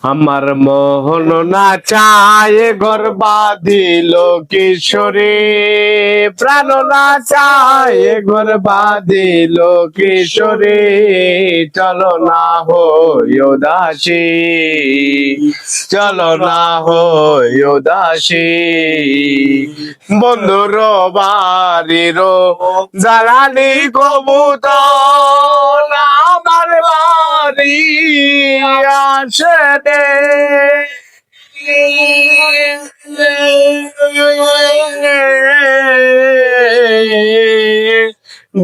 আমার মোহন না চায় ঘর বাঁধিল কিশোরে, প্রাণ না চায় ঘর বাঁধিল কিশোরে, চলো না হই উদাসী, চলো না হই উদাসী। বন্ধুর বাড়ির জ্বালানি কবুতর আমার বাড়ি আসে রে,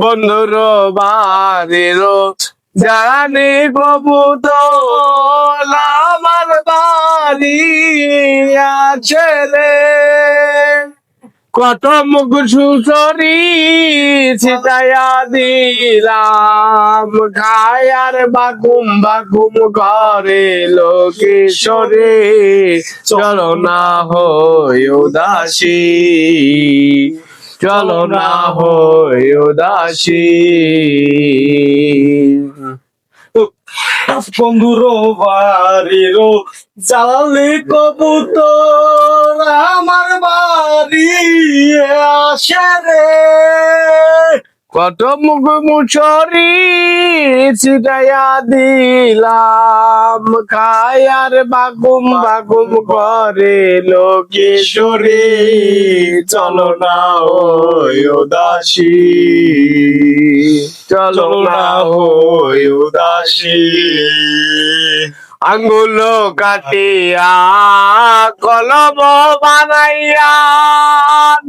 বন্ধুর বাড়ির জ্বালানি কবুতর আমার বাড়ি আছে রে। কত মুখ সুসরি ছিটাইয়া দিলাম, খায়ার বাকুম বাকুম করে লোকেশ্বরে, চলো না হই উদাসী, চলো না হই উদাসী। বন্ধুর বাড়ির জ্বালানি কবুতর আমার বাড়ি আসে রে, কত মুখ মুছরি ছিটাইয়া দিলাম, খায়ার বাকুম বাকুম করে লোকেশ্বরে, চলো না হই উদাসী, চলো না হই উদাসী। আঙ্গুল কাটিয়া কলম বানাইয়া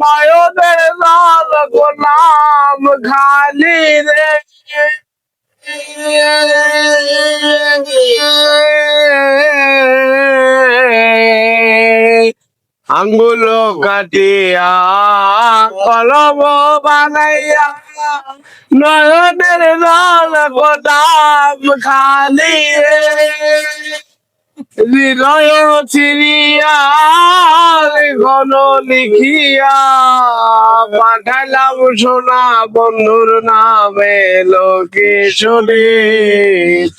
নয়নের জল গোলাম খালি রে, আঙ্গুল কাটিয়া কলম বানাইয়া নয়নের জল গোলাম খালি রে, হৃদয় ছিড়িয়া ঘন লিখিয়া পাঠালাম সোনা বন্ধুর নামে লোকেশ্বরে,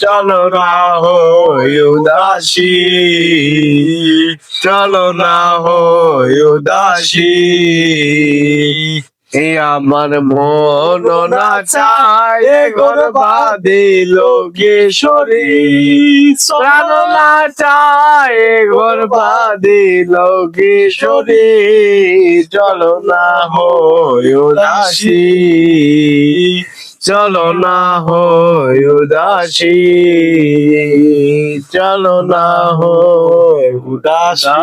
চলো না হই উদাসী, চলো না হই উদাসী। এ আমার মন না চায় ঘর বাঁধিল কিশোরী, প্রাণ না চায় ঘর বাঁধিল কিশোরী, চলো না হই উদাসী, চলো না হই উদাসী, চলো না হই উদাসী।